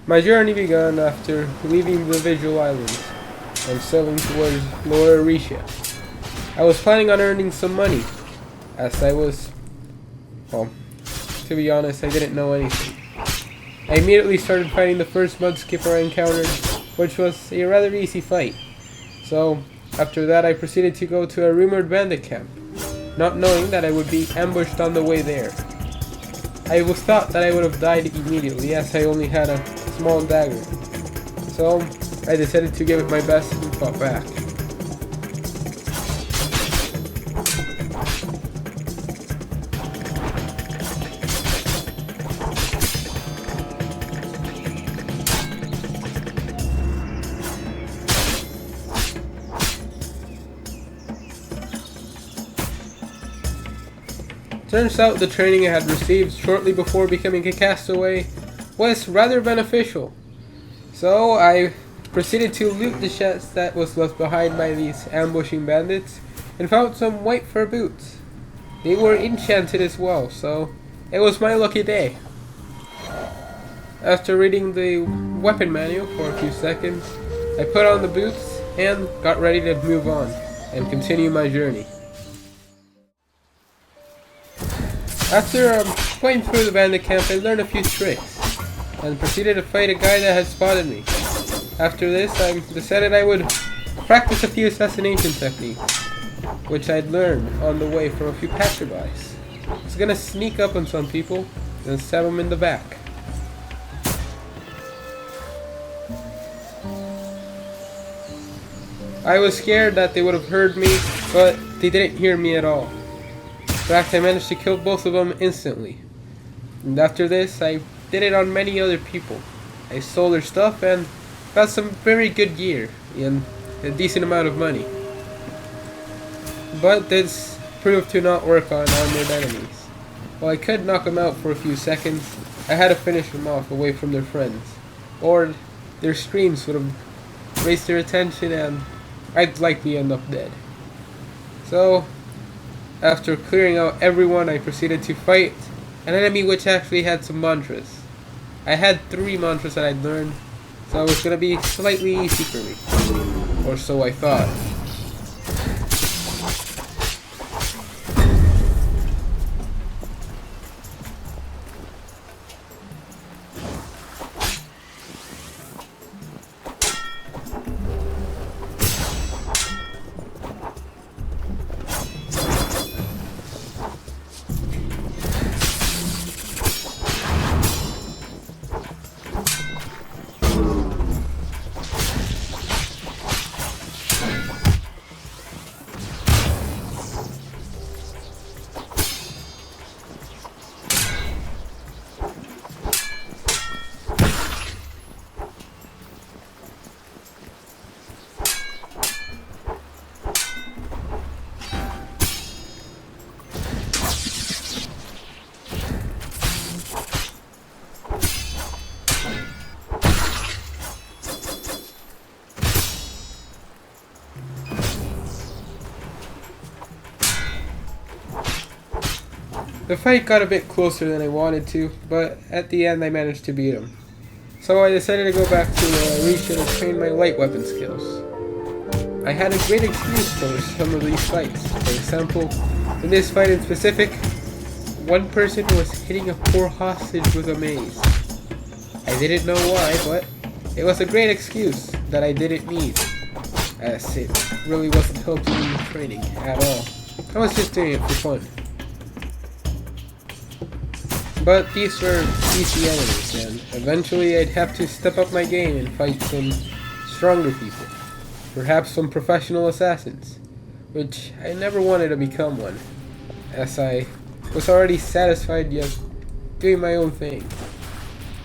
My journey began after leaving the Visual Islands and sailing towards Lower Arisha. I was planning on earning some money, as I was, well, to be honest, I didn't know anything. I immediately started fighting the first mud skipper I encountered, which was a rather easy fight. So, after that I proceeded to go to a rumored bandit camp, not knowing that I would be ambushed on the way there. I was thought that I would have died immediately, as I only had a small dagger. So, I decided to give it my best and fought back. Turns out the training I had received shortly before becoming a castaway was rather beneficial. So I proceeded to loot the chest that was left behind by these ambushing bandits and found some white fur boots. They were enchanted as well, so it was my lucky day. After reading the weapon manual for a few seconds, I put on the boots and got ready to move on and continue my journey. After going through the bandit camp, I learned a few tricks and proceeded to fight a guy that had spotted me. After this, I decided I would practice a few assassination techniques, which I'd learned on the way from a few passerbys. I was gonna sneak up on some people and stab them in the back. I was scared that they would have heard me, but they didn't hear me at all. In fact, I managed to kill both of them instantly. And after this, I did it on many other people. I stole their stuff and got some very good gear and a decent amount of money. But this proved to not work on armored enemies. While I could knock them out for a few seconds, I had to finish them off away from their friends, or their screams would have raised their attention and I'd likely end up dead. So, after clearing out everyone, I proceeded to fight an enemy which actually had some mantras. I had 3 mantras that I'd learned, so it was going to be slightly easy for me. Or so I thought. The fight got a bit closer than I wanted to, but at the end I managed to beat him. So I decided to go back to Arisha to train my light weapon skills. I had a great excuse for some of these fights. For example, in this fight in specific, one person was hitting a poor hostage with a maze. I didn't know why, but it was a great excuse that I didn't need, as it really wasn't helping me in training at all. I was just doing it for fun. But these were easy enemies, and eventually I'd have to step up my game and fight some stronger people. Perhaps some professional assassins, which I never wanted to become one, as I was already satisfied just doing my own thing.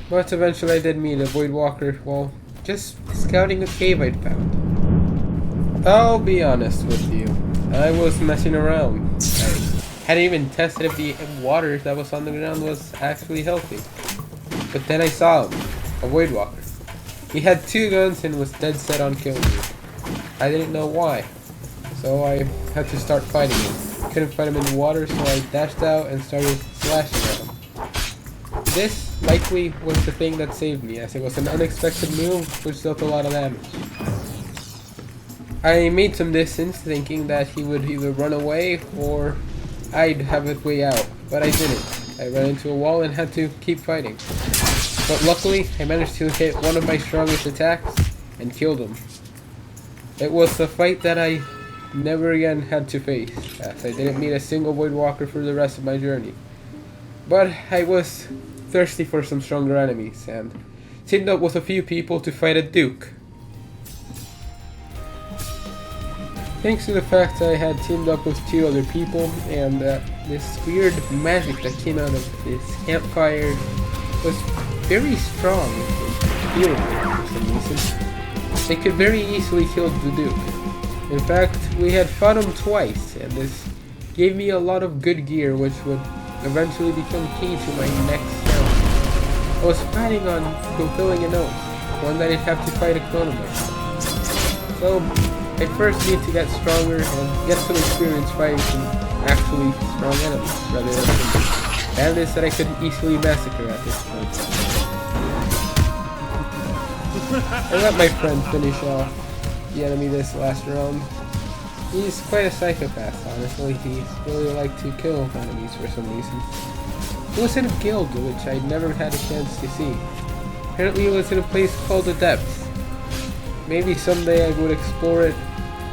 But eventually I did meet a Voidwalker while just scouting a cave I'd found. I'll be honest with you, I was messing around. I hadn't even tested if the water that was on the ground was actually healthy. But then I saw him, a Voidwalker. He had 2 guns and was dead set on killing me. I didn't know why, so I had to start fighting him. Couldn't fight him in the water, so I dashed out and started slashing at him. This likely was the thing that saved me, as it was an unexpected move which dealt a lot of damage. I made some distance, thinking that he would either run away or I'd have it way out, but I didn't. I ran into a wall and had to keep fighting. But luckily, I managed to hit one of my strongest attacks and killed him. It was a fight that I never again had to face, as I didn't meet a single Voidwalker for the rest of my journey. But I was thirsty for some stronger enemies, and teamed up with a few people to fight a Duke. Thanks to the fact I had teamed up with 2 other people, and this weird magic that came out of this campfire was very strong and healing for some reason. They could very easily kill the Duke. In fact, we had fought him twice, and this gave me a lot of good gear which would eventually become key to my next challenge. I was planning on fulfilling an oath, one that I'd have to fight a clone of myself. So, I first need to get stronger and get some experience fighting some actually strong enemies, rather than some bandits that I could easily massacre at this point. I let my friend finish off the enemy this last round. He's quite a psychopath, honestly. He really liked to kill enemies for some reason. He was in a guild, which I'd never had a chance to see. Apparently it was in a place called the Depths. Maybe someday I would explore it,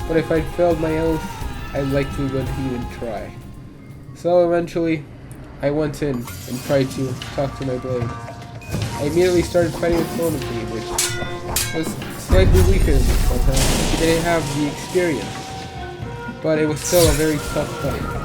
but if I'd failed my oath, I likely wouldn't even try. So eventually, I went in and tried to talk to my blade. I immediately started fighting a clone of me, which was slightly weaker than me sometimes. He didn't have the experience, but it was still a very tough fight.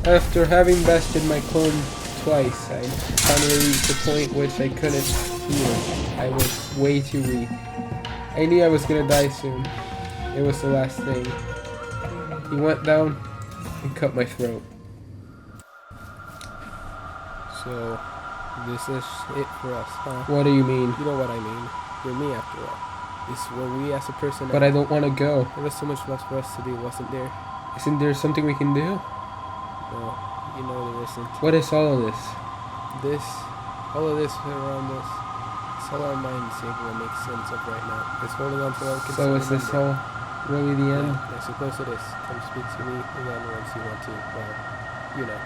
After having bested my clone twice, I finally reached a point which I couldn't healed. I was way too weak. I knew I was gonna die soon. It was the last thing. He went down and cut my throat. So, this is it for us, huh? What do you mean? You know what I mean. You're me after all. It's where we as a person. But I don't want to go. There was so much left for us to do, wasn't there? Isn't there something we can do? No, you know there isn't. What is all of this? All of this around us, it's all our minds able to make sense of right now. It's holding on to what we can So is this all really the end? Yeah, I suppose it is. Come speak to me again once you want to. Well, you know.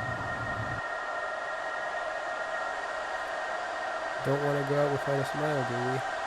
Don't want to go out without a smile, do we?